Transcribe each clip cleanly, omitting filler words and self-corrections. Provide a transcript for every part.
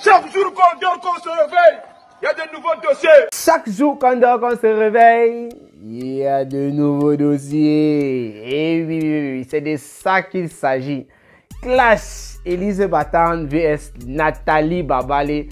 Chaque jour qu'on dort, qu'on se réveille, il y a de nouveaux dossiers. Chaque jour qu'on dort, qu'on se réveille, il y a de nouveaux dossiers. Et oui, c'est de ça qu'il s'agit. Clash Élise Batane vs Nathalie Babale.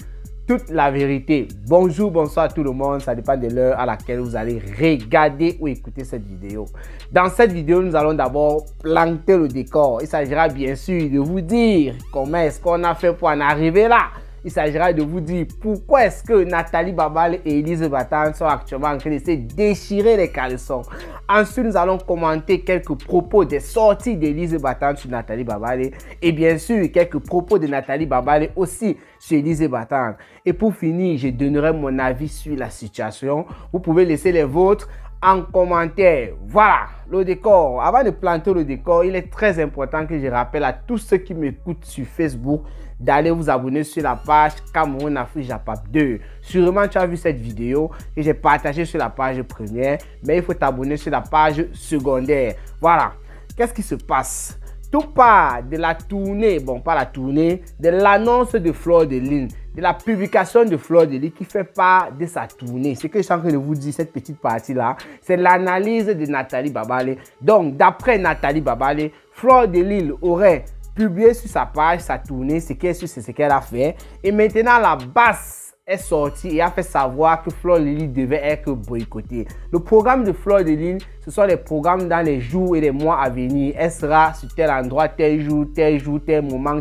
Toute la vérité. Bonjour, bonsoir à tout le monde. Ça dépend de l'heure à laquelle vous allez regarder ou écouter cette vidéo. Dans cette vidéo, nous allons d'abord planter le décor. Il s'agira bien sûr de vous dire comment est-ce qu'on a fait pour en arriver là. Il s'agira de vous dire pourquoi est-ce que Nathalie Babale et Élise Batane sont actuellement en train de se déchirer les caleçons. Ensuite, nous allons commenter quelques propos des sorties d'Élise Batane sur Nathalie Babale. Et bien sûr, quelques propos de Nathalie Babale aussi sur Élise Batane. Et pour finir, je donnerai mon avis sur la situation. Vous pouvez laisser les vôtres en commentaire. Voilà le décor. Avant de planter le décor, il est très important que je rappelle à tous ceux qui m'écoutent sur Facebook d'aller vous abonner sur la page Cameroun Afrique Japap 2. Sûrement tu as vu cette vidéo que j'ai partagée sur la page première, mais il faut t'abonner sur la page secondaire. Voilà. Qu'est-ce qui se passe? Tout part de la tournée, bon pas la tournée, de l'annonce de Fleur de Lys, de la publication de Fleur de Lys qui fait part de sa tournée. Ce que je suis en train de vous dire, cette petite partie-là, c'est l'analyse de Nathalie Babale. Donc, d'après Nathalie Babale, Fleur de Lys aurait publié sur sa page sa tournée, ce qu'elle a fait. Et maintenant, la basse est sortie et a fait savoir que Fleur de Lys devait être boycottée. Le programme de Fleur de Lys, ce sont les programmes dans les jours et les mois à venir. Elle sera sur tel endroit, tel jour, tel moment,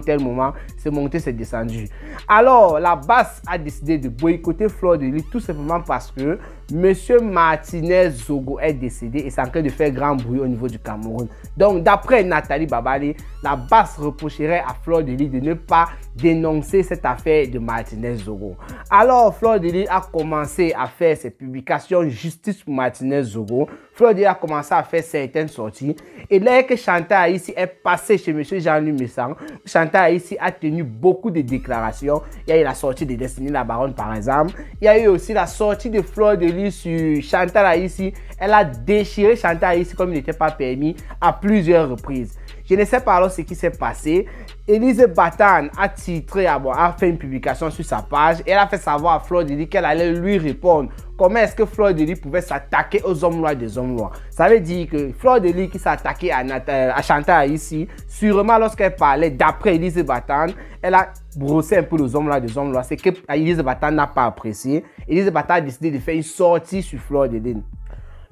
c'est monté, c'est descendu. Alors, la basse a décidé de boycotter Fleur de Lys tout simplement parce que Monsieur Martinez Zogo est décédé et c'est en train de faire grand bruit au niveau du Cameroun. Donc, d'après Nathalie Babale, la basse reprocherait à Fleur de Lys de ne pas dénoncer cette affaire de Martinez Zogo. Alors, Fleur de Lys a commencé à faire ses publications justice pour Martinez Zogo. Fleur de Lys a commencé à faire certaines sorties. Et là que Chantal Haïssi est passé chez M. Jean-Louis Messang, Chantal Haïssi a tenu beaucoup de déclarations. Il y a eu la sortie de Destiny la Baronne par exemple. Il y a eu aussi la sortie de Fleur de Lys sur Chantal Haïssi. Elle a déchiré Chantal Haïssi comme il n'était pas permis à plusieurs reprises. Je ne sais pas alors ce qui s'est passé. Élise Batane a titré, a fait une publication sur sa page et elle a fait savoir à Fleur de Lys qu'elle allait lui répondre. Comment est-ce que Fleur de Lys pouvait s'attaquer aux hommes noirs des hommes noirs? Ça veut dire que Fleur de Lys qui s'est attaquée à Chantal Haïssi, sûrement lorsqu'elle parlait d'après Élise Batane, elle a brossé un peu les hommes noirs des hommes noirs. C'est que Élise Batane n'a pas apprécié. Élise Batane a décidé de faire une sortie sur Fleur de Lys.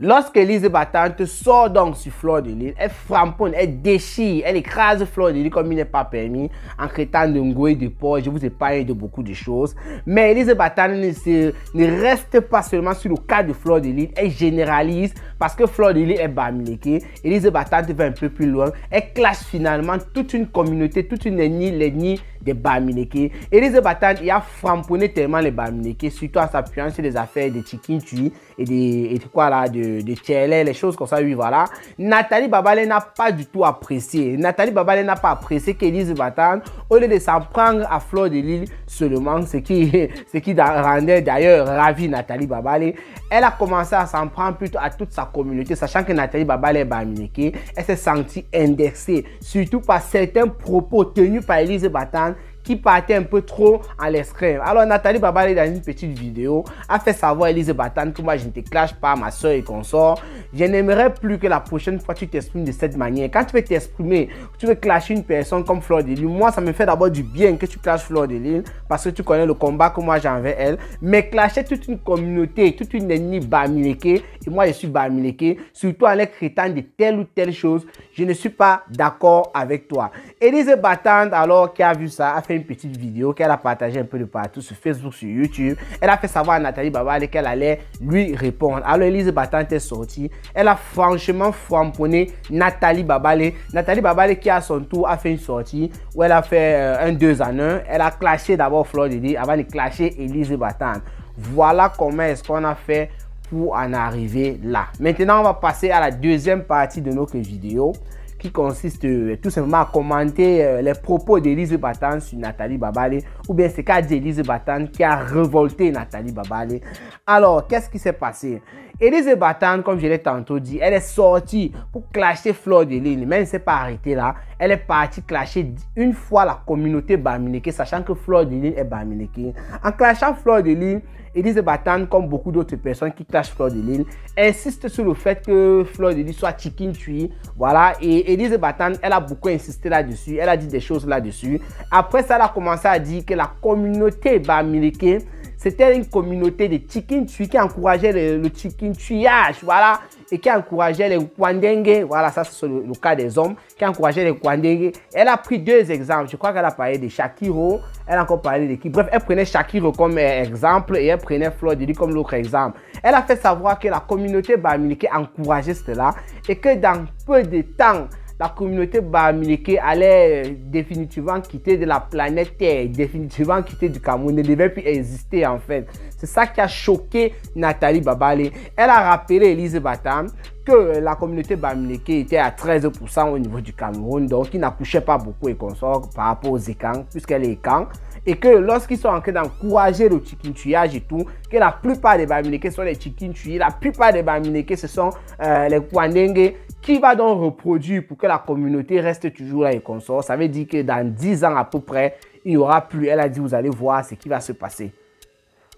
Lorsque Élise Batane sort donc sur Fleur de Lys, elle framponne, elle déchire, elle écrase Fleur de Lys comme il n'est pas permis, en traitant de ngoué de porc. Je vous ai parlé de beaucoup de choses. Mais Élise Batane ne reste pas seulement sur le cas de Fleur de Lys, elle généralise parce que Fleur de Lys est bamileke. Élise Batane va un peu plus loin, elle clash finalement toute une communauté, toute une ethnie des bamileke. Élise Batane y a framponné tellement les bamileke, surtout en s'appuyant sur les affaires de Chikintu et de Tchélé, les choses comme ça, oui, voilà. Nathalie Babale n'a pas du tout apprécié. Nathalie Babale n'a pas apprécié qu'Élise Batane, au lieu de s'en prendre à Fleur de Lys seulement, ce qui rendait d'ailleurs ravi Nathalie Babale, elle a commencé à s'en prendre plutôt à toute sa communauté, sachant que Nathalie Babale est bamileke. Elle s'est sentie indexée, surtout par certains propos tenus par Élise Batane qui partait un peu trop à l'extrême. Alors Nathalie Babale dans une petite vidéo a fait savoir à Élise Batane que moi je ne te clash pas, ma soeur et consort. Je n'aimerais plus que la prochaine fois tu t'exprimes de cette manière. Quand tu veux t'exprimer, tu veux clasher une personne comme Fleur de Lys, moi ça me fait d'abord du bien que tu clashes Fleur de Lys parce que tu connais le combat que moi j'ai envers elle. Mais clasher toute une communauté, toute une ethnie bamileke, et moi je suis bamileke, surtout en les traitant de telle ou telle chose, je ne suis pas d'accord avec toi. Élise Batane alors qui a vu ça, a fait une petite vidéo qu'elle a partagée un peu de partout sur Facebook, sur YouTube. Elle a fait savoir à Nathalie Babale qu'elle allait lui répondre. Alors Élise Batane est sortie. Elle a franchement framponné Nathalie Babale. Nathalie Babale qui à son tour a fait une sortie où elle a fait un 2 en 1. Elle a clashé d'abord Fleur de Lys avant de clasher Élise Batane. Voilà comment est-ce qu'on a fait pour en arriver là. Maintenant, on va passer à la deuxième partie de notre vidéo, qui consiste tout simplement à commenter les propos d'Élise Batane sur Nathalie Babale. ou bien c'est qu'a dit Elise Batan qui a révolté Nathalie Babale. Alors, qu'est-ce qui s'est passé? Elise Batan, comme je l'ai tantôt dit, elle est sortie pour clasher Fleur de Lys, mais elle ne s'est pas arrêtée là. Elle est partie clasher une fois la communauté Bamileke, sachant que Fleur de Lys est Bamileke. En clashant Fleur de Lys, Elise Batan, comme beaucoup d'autres personnes qui clashent Fleur de Lys, insiste sur le fait que Fleur de Lys soit chicken tree. Voilà, et Elise Batan, elle a beaucoup insisté là-dessus, elle a dit des choses là-dessus. Après ça, elle a commencé à dire que la communauté Bamileke, c'était une communauté de chicken tree qui encourageait le chicken treeage, voilà, et qui encourageait les Kwandengue, voilà, ça c'est le cas des hommes, qui encourageait les Kwandengue. Elle a pris deux exemples, je crois qu'elle a parlé de Shakiro, elle a encore parlé de qui, bref, elle prenait Shakiro comme exemple et elle prenait Fleur de Lys comme l'autre exemple. Elle a fait savoir que la communauté Bamileke encourageait cela et que dans peu de temps, la communauté Bamileke allait définitivement quitter de la planète Terre, définitivement quitter du Cameroun, ne devait plus exister en fait. C'est ça qui a choqué Nathalie Babale. Elle a rappelé Elise Batan que la communauté Bamileke était à 13% au niveau du Cameroun, donc il n'accouchait pas beaucoup et consort par rapport aux Ekang, puisqu'elle est Ekang. Et que lorsqu'ils sont en train d'encourager le chicken tuyage et tout, que la plupart des Bamileke sont les chicken tuyés, la plupart des Bamileke ce sont les Kwandengue, qui va donc reproduire pour que la communauté reste toujours là et consort. Ça veut dire que dans 10 ans à peu près, il n'y aura plus. Elle a dit, vous allez voir ce qui va se passer.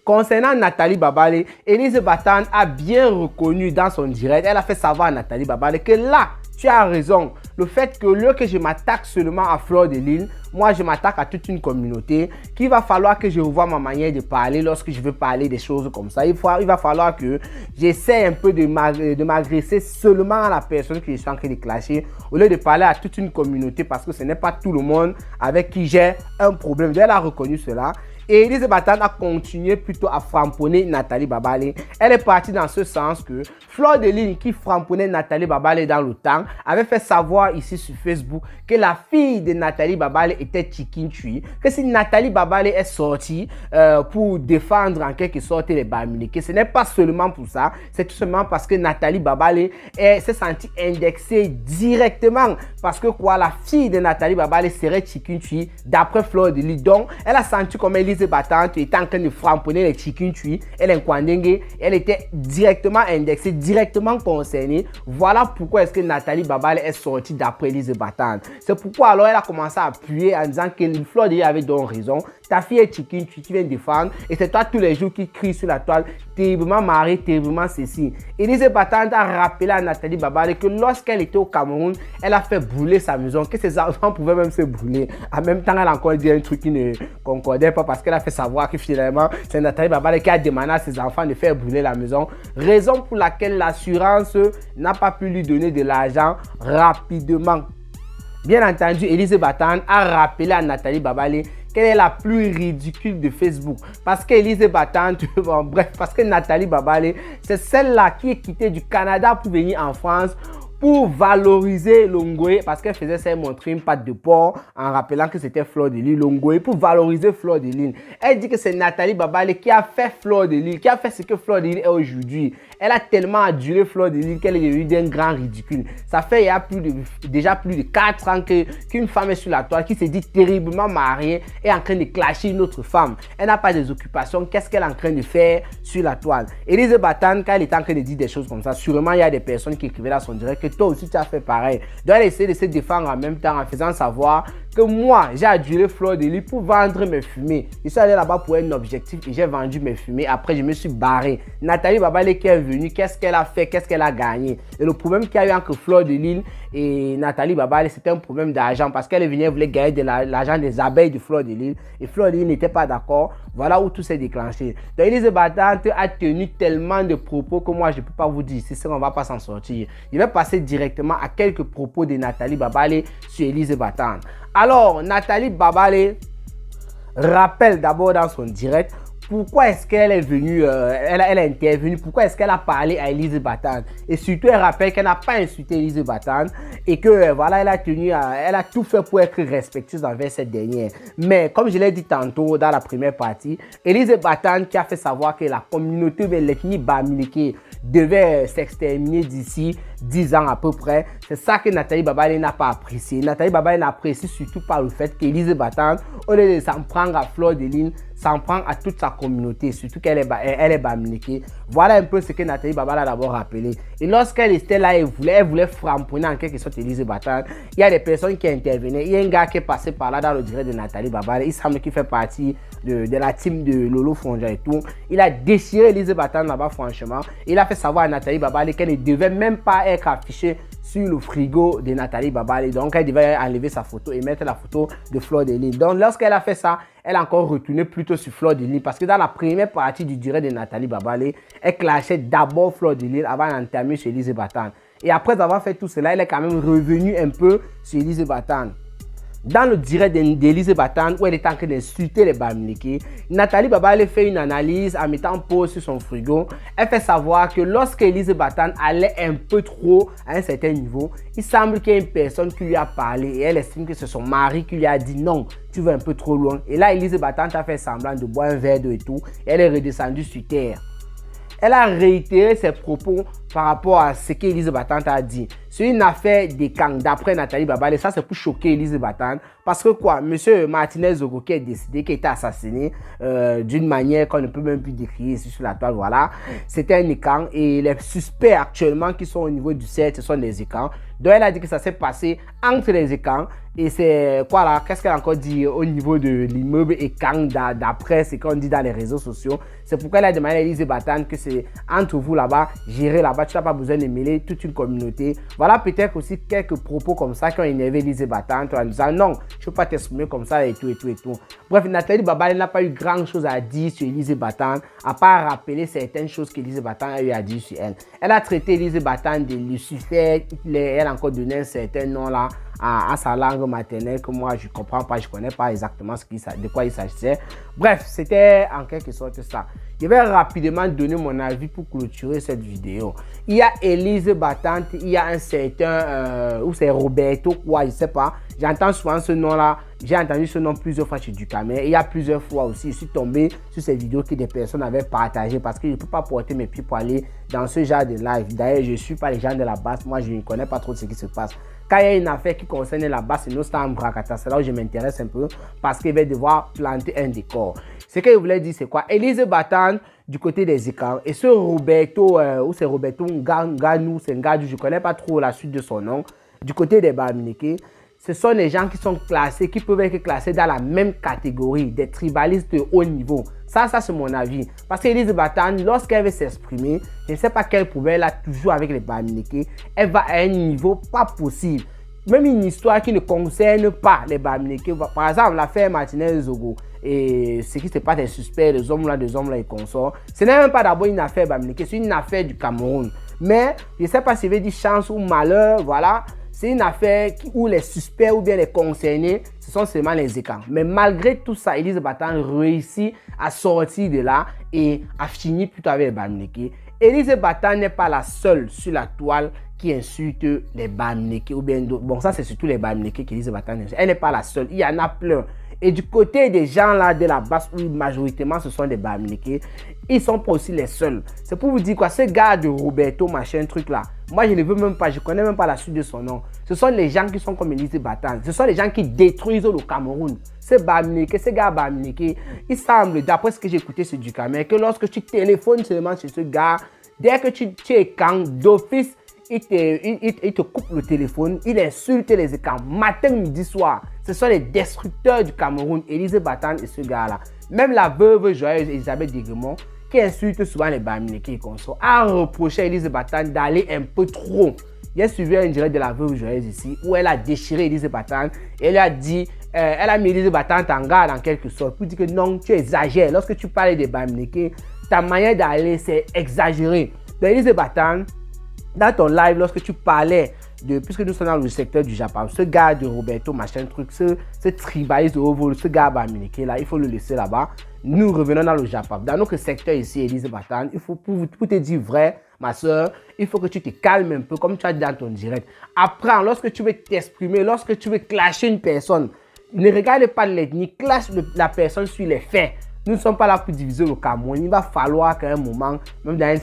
Concernant Nathalie Babale, Elise Batan a bien reconnu dans son direct, elle a fait savoir à Nathalie Babale que là, tu as raison. Le fait que lieu que je m'attaque seulement à Fleur de Lys, moi je m'attaque à toute une communauté, qu'il va falloir que je revoie ma manière de parler lorsque je veux parler des choses comme ça. Il va falloir que j'essaie un peu de m'agresser seulement à la personne que je suis en train de clasher, au lieu de parler à toute une communauté, parce que ce n'est pas tout le monde avec qui j'ai un problème. Elle a reconnu cela. Et Elise Batan a continué plutôt à framponner Nathalie Babale. Elle est partie dans ce sens que Fleur de Lys, qui framponnait Nathalie Babale dans le temps, avait fait savoir ici sur Facebook que la fille de Nathalie Babale était chicken tree. Que si Nathalie Babale est sortie pour défendre en quelque sorte les Bamileke, ce n'est pas seulement pour ça, c'est tout simplement parce que Nathalie Babale s'est sentie indexée directement. Parce que quoi, la fille de Nathalie Babale serait chicken tree d'après Fleur de Lys. Donc, elle a senti comme Elise Batan était en train de framponner les chicken tree, elle est Kwandengue, elle était directement indexée, directement concernée. Voilà pourquoi est-ce que Nathalie Babale est sortie d'après Elise Batan. C'est pourquoi alors elle a commencé à appuyer en disant que Fleur de Lys avait donc raison. Ta fille est chicken tree, tu viens défendre et c'est toi tous les jours qui crie sur la toile, terriblement mariée, terriblement ceci. Elise Batan a rappelé à Nathalie Babale que lorsqu'elle était au Cameroun, elle a fait brûler sa maison, que ses enfants pouvaient même se brûler. En même temps, elle a encore dit un truc qui ne concordait pas parce qu'elle a fait savoir que finalement, c'est Nathalie Babale qui a demandé à ses enfants de faire brûler la maison. Raison pour laquelle l'assurance n'a pas pu lui donner de l'argent rapidement. Bien entendu, Elise Batan a rappelé à Nathalie Babale qu'elle est la plus ridicule de Facebook. Parce qu'Elise Batan, bon, bref, parce que Nathalie Babale, c'est celle-là qui est quittée du Canada pour venir en France pour valoriser Longoé, parce qu'elle faisait ça, montrer une patte de porc en rappelant que c'était Fleur de Lys, Longoé, pour valoriser Fleur de Lys. Elle dit que c'est Nathalie Babale qui a fait Fleur de Lys, qui a fait ce que Fleur de Lys est aujourd'hui. Elle a tellement adulé Fleur de Lys qu'elle est devenue d'un grand ridicule. Ça fait il y a déjà plus de 4 ans qu'une femme est sur la toile, qui se dit terriblement mariée, est en train de clasher une autre femme. Elle n'a pas des occupations. Qu'est-ce qu'elle est en train de faire sur la toile? Elise Batan, quand elle est en train de dire des choses comme ça, sûrement il y a des personnes qui écrivaient dans son direct que toi aussi tu as fait pareil. Donc elle essaie de se défendre en même temps en faisant savoir que moi j'ai adulé Fleur de Lys pour vendre mes fumées. Je suis allé là-bas pour un objectif et j'ai vendu mes fumées. Après je me suis barré. Nathalie Babale qui est venue, qu'est-ce qu'elle a fait, qu'est-ce qu'elle a gagné? Et le problème qu'il y a eu entre Fleur de Lys et Nathalie Babale, c'était un problème d'argent parce qu'elle venait, voulait gagner de l'argent des abeilles de Fleur de Lys et Fleur de Lys n'était pas d'accord. Voilà où tout s'est déclenché. Donc Elise Batan a tenu tellement de propos que moi je ne peux pas vous dire si on ne va pas s'en sortir. Je vais passer directement à quelques propos de Nathalie Babale sur Elise Batan. Alors Nathalie Babale rappelle d'abord dans son direct pourquoi est-ce qu'elle est venue, elle a intervenu, pourquoi est-ce qu'elle a parlé à Elise Batan. Et surtout, elle rappelle qu'elle n'a pas insulté Elise Batan et que voilà, elle a tout fait pour être respectueuse envers cette dernière. Mais comme je l'ai dit tantôt dans la première partie, Elise Batan qui a fait savoir que la communauté de l'ethnie Bamileke devait s'exterminer d'ici 10 ans à peu près. C'est ça que Nathalie Babale n'a pas apprécié. Nathalie Babale n'apprécie surtout pas le fait qu'Élise Batante, au lieu de s'en prendre à Fleur de Lys, s'en prend à toute sa communauté, surtout qu'elle est bamileke. Voilà un peu ce que Nathalie Babale a d'abord rappelé. Et lorsqu'elle était là, elle voulait framponner en quelque sorte Élise Batante. Il y a des personnes qui intervenaient. Il y a un gars qui est passé par là dans le direct de Nathalie Babale. Il semble qu'il fait partie de la team de Lolo Fonja et tout. Il a déchiré Élise Batante là-bas, franchement. Il a fait savoir à Nathalie Babale qu'elle ne devait même pas être affichée sur le frigo de Nathalie Babale. Donc, elle devait enlever sa photo et mettre la photo de Fleur de Lys. Donc, lorsqu'elle a fait ça, elle a encore retourné plutôt sur Fleur de Lys parce que dans la première partie du direct de Nathalie Babale, elle clashait d'abord Fleur de Lys avant d'entamer sur Élise Batante. Et après avoir fait tout cela, elle est quand même revenue un peu sur Élise Batante. Dans le direct d'Élise Batante, où elle est en train d'insulter les bamileke, Nathalie Babale fait une analyse en mettant pause sur son frigo. Elle fait savoir que lorsque Élise Batante allait un peu trop à un certain niveau, il semble qu'il y a une personne qui lui a parlé et elle estime que c'est son mari qui lui a dit non, tu vas un peu trop loin. Et là, Élise Batante a fait semblant de boire un verre d'eau et tout. Et elle est redescendue sur terre. Elle a réitéré ses propos par rapport à ce qu'Élise Batante a dit. C'est une affaire des gangs d'après Nathalie Babale. Ça, c'est pour choquer Élise Batante. Parce que quoi, monsieur Martinez Zogo qui est décédé, qui a été assassiné d'une manière qu'on ne peut même plus décrire ici sur la toile, voilà. C'était un écan et les suspects actuellement qui sont au niveau du CERT, ce sont des écans. Donc, elle a dit que ça s'est passé entre les écans. Et c'est quoi là? Qu'est-ce qu'elle a encore dit au niveau de l'immeuble écan d'après ce qu'on dit dans les réseaux sociaux? C'est pourquoi elle a demandé à Élise Batante que c'est entre vous là-bas, gérer là-bas. Tu n'as pas besoin de mêler toute une communauté. Voilà peut-être aussi quelques propos comme ça qui ont énervé Élise Batante en disant non, je ne peux pas t'exprimer comme ça et tout et tout et tout. Bref, Nathalie Babale n'a pas eu grand chose à dire sur Élise Batante, à part rappeler certaines choses qu'Élise Batante a eu à dire sur elle. Elle a traité Élise Batante de Lucifer, elle a encore donné un certain nom là à sa langue maternelle que moi je ne comprends pas, je ne connais pas exactement de quoi il s'agissait. Bref, c'était en quelque sorte ça. Je vais rapidement donner mon avis pour clôturer cette vidéo. Il y a Élise Batante, il y a un certain, ou c'est Roberto, quoi, je ne sais pas. J'entends souvent ce nom-là, j'ai entendu ce nom plusieurs fois chez Ducamel. Il y a plusieurs fois aussi, je suis tombé sur ces vidéos que des personnes avaient partagées parce que je ne peux pas porter mes pieds pour aller dans ce genre de live. D'ailleurs, je ne suis pas les gens de la basse, moi je ne connais pas trop ce qui se passe. Quand il y a une affaire qui concerne la basse, c'est c'est là où je m'intéresse un peu parce qu'il va devoir planter un décor. Ce que je voulais dire, c'est quoi? Élise Batante du côté des écarts et ce Roberto, ou c'est Roberto Nganou, c'est Ngadou, je ne connais pas trop la suite de son nom, du côté des bamileke. Ce sont des gens qui sont classés, qui peuvent être classés dans la même catégorie, des tribalistes de haut niveau. Ça c'est mon avis. Parce qu'Élise Batante, lorsqu'elle veut s'exprimer, je ne sais pas quel problème elle a toujours avec les bamileke, elle va à un niveau pas possible. Même une histoire qui ne concerne pas les bamileke. Par exemple, l'affaire Martinez Zogo et ce qui se passe des suspects, des hommes là et consorts. Ce n'est même pas d'abord une affaire bamileke, c'est une affaire du Cameroun. Mais je ne sais pas si je vais dire chance ou malheur, voilà. C'est une affaire où les suspects ou bien les concernés, ce sont seulement les écans. Mais malgré tout ça, Élise Batante réussit à sortir de là et à finir plutôt avec les bamileke. Élise Batante n'est pas la seule sur la toile qui insulte les bamileke ou bien d'autres. Bon, ça c'est surtout les bamileke qu'Élise Batante insulte. Elle n'est pas la seule, il y en a plein. Et du côté des gens là de la basse, où majoritairement ce sont des bamileke, ils sont pas aussi les seuls. C'est pour vous dire quoi, ce gars de Roberto, machin, truc là, moi je ne veux même pas, je connais même pas la suite de son nom. Ce sont les gens qui sont comme Élise Batante, ce sont les gens qui détruisent le Cameroun. Ces bamileke, ces gars bamileke, il semble, d'après ce que j'ai écouté sur Ducamel, que lorsque tu téléphones seulement chez ce gars, dès que tu es quand d'office, il te coupe le téléphone, il insulte les écrans, matin, midi, soir. Ce sont les destructeurs du Cameroun, Élise Batante et ce gars-là. Même la veuve joyeuse Elisabeth Degremont, qui insulte souvent les bamileke et consorts, a reproché à Élise Batante d'aller un peu trop. J'ai suivi un direct de la veuve joyeuse ici, où elle a déchiré Élise Batante et elle a dit, elle a mis Élise Batante en garde en quelque sorte, pour dire que non, tu exagères. Lorsque tu parles des bamileke, ta manière d'aller, c'est exagéré. Donc Élise Batante, dans ton live, lorsque tu parlais de, puisque nous sommes dans le secteur du Japon, ce gars de Roberto, machin truc, ce tribaliste de haut vol, ce gars bamileke là, il faut le laisser là-bas. Nous revenons dans le Japon. Dans notre secteur ici, Élise Batante, il faut pour te dire vrai, ma soeur, il faut que tu te calmes un peu, comme tu as dit dans ton direct. Apprends, lorsque tu veux t'exprimer, lorsque tu veux clasher une personne, ne regarde pas l'ethnie, clash la personne sur les faits. Nous ne sommes pas là pour diviser le Cameroun. Il va falloir qu'à un moment, même dans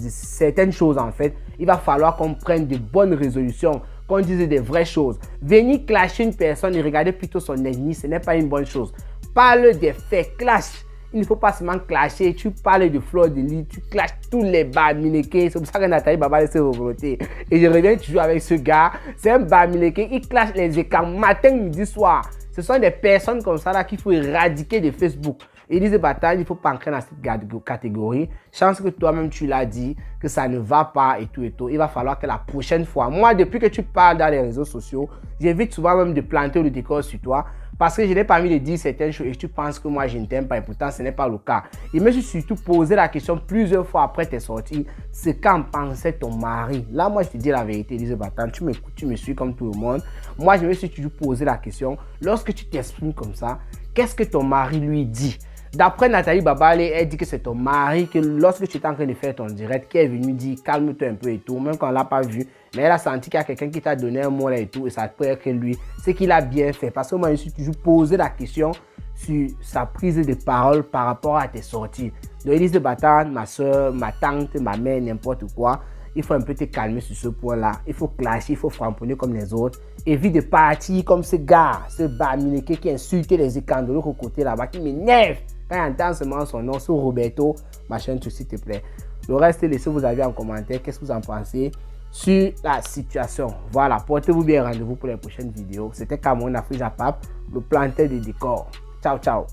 certaines choses en fait, il va falloir qu'on prenne de bonnes résolutions, qu'on dise des vraies choses. Venir clasher une personne et regarder plutôt son ennemi, ce n'est pas une bonne chose. Parle des faits, clash. Il ne faut pas seulement clasher. Tu parles de Fleur de Lys, tu clashes tous les Bamileke. C'est pour ça que Nathalie Baba s'est revoltée. Et je reviens toujours avec ce gars. C'est un Bamileke. Il clash les écrans matin, midi, soir. Ce sont des personnes comme ça là qu'il faut éradiquer de Facebook. Élise Bataille, il ne faut pas entrer dans cette catégorie. Chance que toi-même tu l'as dit, que ça ne va pas et tout et tout. Il va falloir que la prochaine fois, moi depuis que tu parles dans les réseaux sociaux, j'évite souvent même de planter le décor sur toi. Parce que je n'ai pas envie de dire certaines choses et tu penses que moi je ne t'aime pas et pourtant ce n'est pas le cas. Et je me suis surtout posé la question plusieurs fois après tes sorties, c'est qu'en pensait ton mari. Là moi je te dis la vérité, Élise Bataille, tu m'écoutes, tu me suis comme tout le monde. Moi je me suis toujours posé la question, lorsque tu t'exprimes comme ça, qu'est-ce que ton mari lui dit? D'après Nathalie Babale, elle dit que c'est ton mari, que lorsque tu étais en train de faire ton direct, qui est venu dire calme-toi un peu et tout, même quand on ne l'a pas vu, mais elle a senti qu'il y a quelqu'un qui t'a donné un mot là et tout, et ça peut être que lui, c'est qu'il a bien fait. Parce que moi, je me suis toujours posé la question sur sa prise de parole par rapport à tes sorties. Donc, Élise Bataille, ma soeur, ma tante, ma mère, n'importe quoi, il faut un peu te calmer sur ce point-là. Il faut clasher, il faut framponner comme les autres. Évite de partir comme ce gars, ce Bamileke qui insulte les écrans de l'autre côté là-bas, qui m'énerve. Quand il entend seulement son nom, sur Roberto, machin, tout s'il te plaît. Le reste, laissez vos avis en commentaire. Qu'est-ce que vous en pensez sur la situation? Voilà, portez-vous bien, rendez-vous pour les prochaines vidéos. C'était Cameroun Afrique Japap, le planteur de décor. Ciao, ciao.